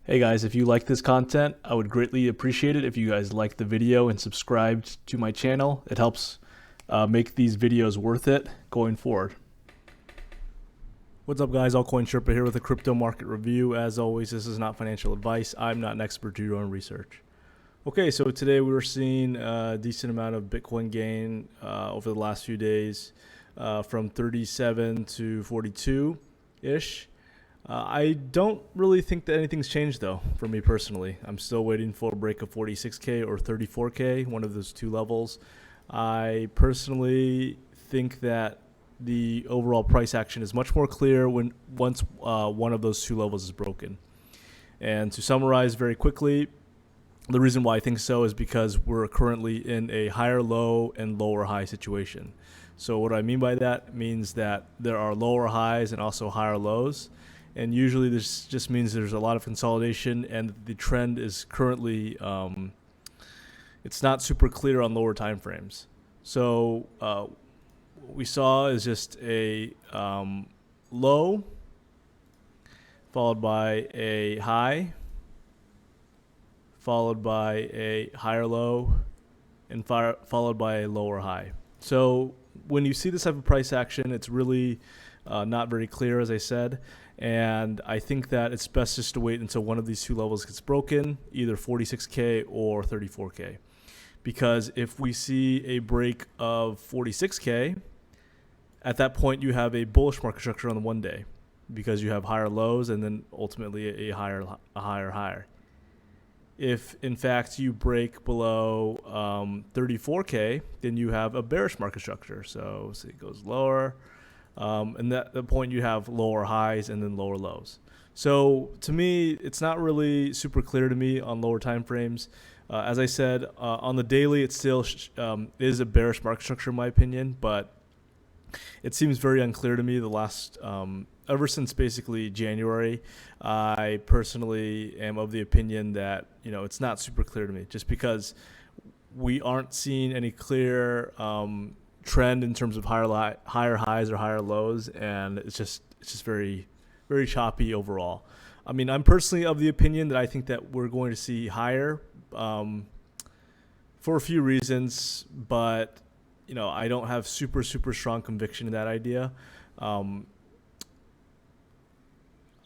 Hey guys, if you like this content, I would greatly appreciate it if you guys like the video and subscribed to my channel. It helps make these videos worth it going forward. What's up guys, Altcoin Sherpa here with a crypto market review. As always, this is not financial advice. I'm not an expert, to your own research. Okay, so today we were seeing a decent amount of Bitcoin gain over the last few days from 37 to 42-ish. I don't really think that anything's changed though, for me personally. I'm still waiting for a break of 46K or 34K, one of those two levels. I personally think that the overall price action is much more clear once one of those two levels is broken. And to summarize very quickly, the reason why I think so is because we're currently in a higher low and lower high situation. So what I mean by that means that there are lower highs and also higher lows. And usually this just means there's a lot of consolidation and the trend is currently, it's not super clear on lower time frames. So what we saw is just a low followed by a high, followed by a higher low, and followed by a lower high. So when you see this type of price action, it's really not very clear, as I said. And I think that it's best just to wait until one of these two levels gets broken, either 46K or 34K. Because if we see a break of 46K, at that point you have a bullish market structure on the 1 day, because you have higher lows and then ultimately a higher higher. If in fact you break below 34K, then you have a bearish market structure. So it goes lower. And at that point you have lower highs and then lower lows. So to me, it's not really super clear to me on lower time frames. As I said, on the daily, it still is a bearish market structure in my opinion, but it seems very unclear to me the last, ever since basically January. I personally am of the opinion that, it's not super clear to me, just because we aren't seeing any clear trend in terms of higher highs or higher lows, and it's just very, very choppy overall. I mean, I'm personally of the opinion that I think that we're going to see higher for a few reasons, but I don't have super strong conviction in that idea.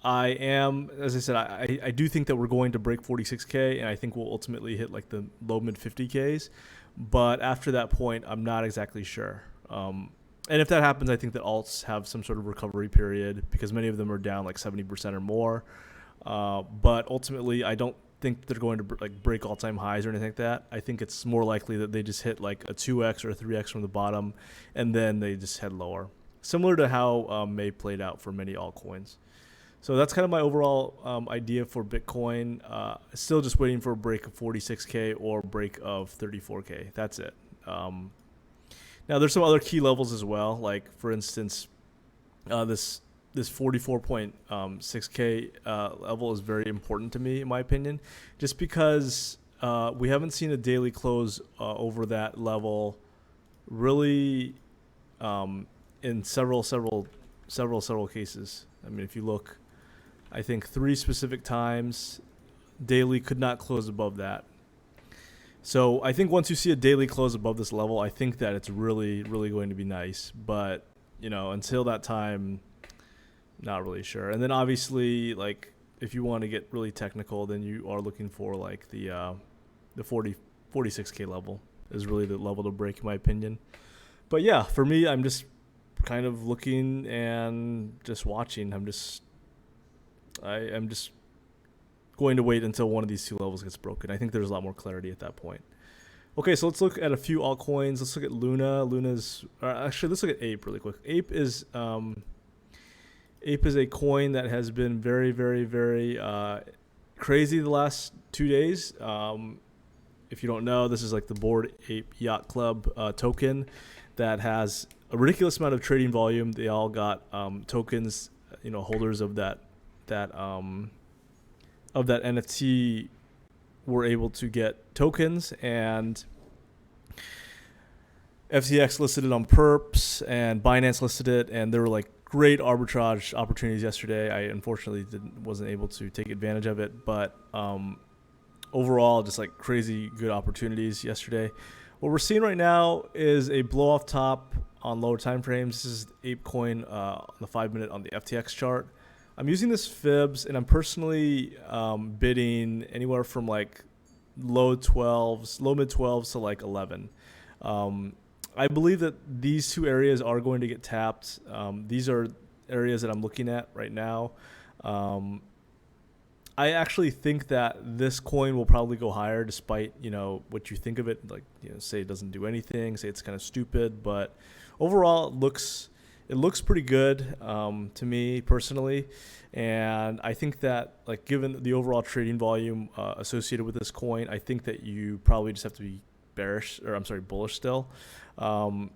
I am, as I said, I do think that we're going to break 46K, and I think we'll ultimately hit like the low mid 50Ks. But after that point, I'm not exactly sure. And if that happens, I think that alts have some sort of recovery period, because many of them are down like 70% or more. But ultimately, I don't think they're going to break all-time highs or anything like that. I think it's more likely that they just hit like a 2x or a 3x from the bottom, and then they just head lower. Similar to how May played out for many altcoins. So that's kind of my overall idea for Bitcoin. Still just waiting for a break of 46K or break of 34K. That's it. Now there's some other key levels as well. Like for instance, this 44.6K level is very important to me, in my opinion, just because we haven't seen a daily close over that level really in several cases. I mean, if you look, I think 3 specific times daily could not close above that. So I think once you see a daily close above this level, I think that it's really going to be nice. But until that time, not really sure. And then obviously, like if you want to get really technical, then you are looking for like the 46K level is really the level to break, in my opinion. But yeah, for me, I'm just kind of looking and just watching. I'm just going to wait until one of these two levels gets broken. I think there's a lot more clarity at that point. Okay, so let's look at a few altcoins. Let's look at Luna. Actually, let's look at Ape really quick. Ape is a coin that has been very crazy the last 2 days. If you don't know, this is like the Bored Ape Yacht Club token that has a ridiculous amount of trading volume. They all got tokens. Holders of that NFT were able to get tokens, and FTX listed it on Perps and Binance listed it, and there were like great arbitrage opportunities yesterday. I unfortunately wasn't able to take advantage of it, but overall, just like crazy good opportunities yesterday. What we're seeing right now is a blow off top on lower time frames. This is ApeCoin on the 5-minute on the FTX chart. I'm using this fibs, and I'm personally bidding anywhere from like low mid 12s to like 11. I believe that these two areas are going to get tapped. These are areas that I'm looking at right now. I actually think that this coin will probably go higher, despite what you think of it. Like say it doesn't do anything, say it's kind of stupid, but overall it looks pretty good to me personally. And I think that like given the overall trading volume associated with this coin, I think that you probably just have to be bullish still. I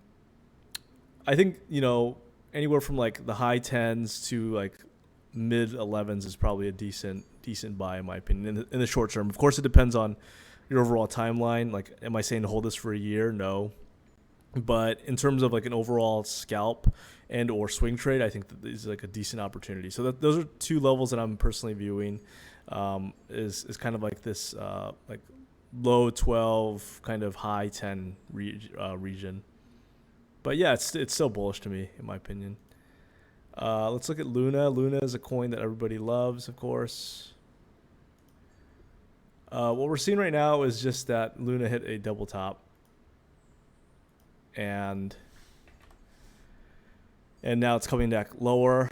think anywhere from like the high 10s to like mid 11s is probably a decent buy in my opinion in the short term. Of course, it depends on your overall timeline. Like, am I saying to hold this for a year? No. But in terms of like an overall scalp and or swing trade, I think that this is like a decent opportunity. So those are two levels that I'm personally viewing is kind of like this like low 12 kind of high 10 region. But yeah, it's still bullish to me in my opinion. Let's look at Luna. Luna is a coin that everybody loves, of course. What we're seeing right now is just that Luna hit a double top. And now it's coming back lower.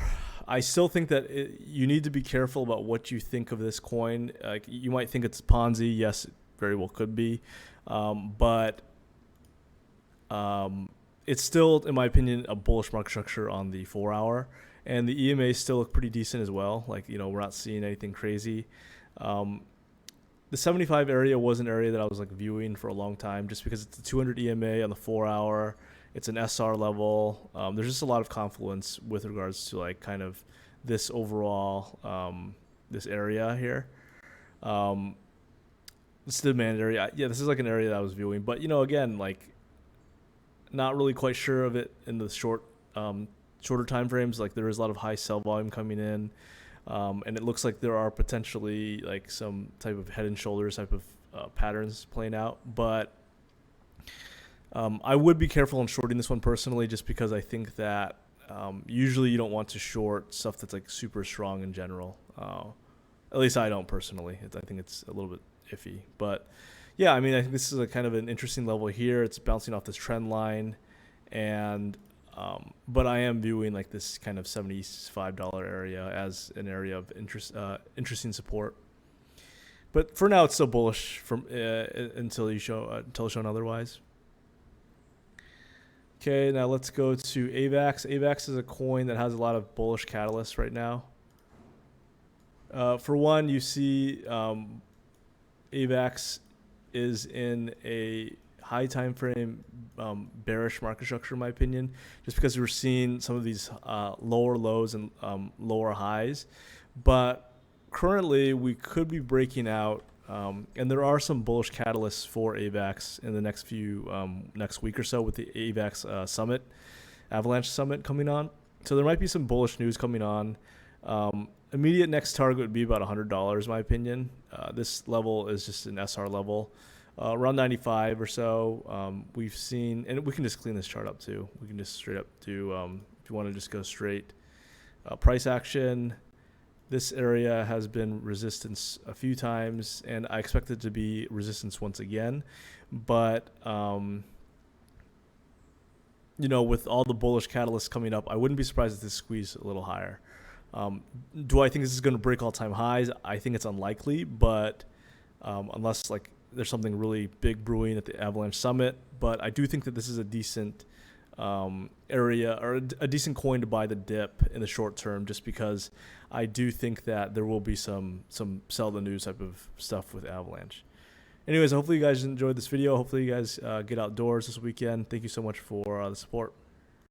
I still think that you need to be careful about what you think of this coin. Like, you might think it's Ponzi. Yes, it very well could be. But it's still, in my opinion, a bullish market structure on the 4-hour. And the EMAs still look pretty decent as well. Like, we're not seeing anything crazy. The 75 area was an area that I was like viewing for a long time, just because it's a 200 EMA on the 4-hour. It's an SR level. There's just a lot of confluence with regards to like kind of this overall this area here. This demand area. Yeah, this is like an area that I was viewing, but again, like not really quite sure of it in the shorter time frames. Like, there is a lot of high sell volume coming in. And it looks like there are potentially like some type of head and shoulders type of patterns playing out. But I would be careful in shorting this one personally, just because I think that usually you don't want to short stuff that's like super strong in general. At least I don't personally. I think it's a little bit iffy. But yeah, I mean, I think this is a kind of an interesting level here. It's bouncing off this trend line. And but I am viewing like this kind of $75 area as an area of interesting support. But for now, it's still bullish until shown otherwise. Okay, now let's go to AVAX. AVAX is a coin that has a lot of bullish catalysts right now. For one, you see AVAX is in a high time frame bearish market structure in my opinion, just because we're seeing some of these lower lows and lower highs. But currently we could be breaking out, and there are some bullish catalysts for AVAX in the next week or so with the AVAX summit, Avalanche summit coming on. So there might be some bullish news coming on. Immediate next target would be about $100 in my opinion. This level is just an SR level. Around 95 or so. We've seen, and we can just clean this chart up too. We can just straight up do, if you want to just go straight price action. This area has been resistance a few times, and I expect it to be resistance once again. But with all the bullish catalysts coming up, I wouldn't be surprised if this squeezed a little higher. Do I think this is going to break all-time highs? I think it's unlikely, but unless like there's something really big brewing at the Avalanche Summit. But I do think that this is a decent area, or a decent coin to buy the dip in the short term, just because I do think that there will be some sell the news type of stuff with Avalanche. Anyways, hopefully you guys enjoyed this video. Hopefully you guys get outdoors this weekend. Thank you so much for the support.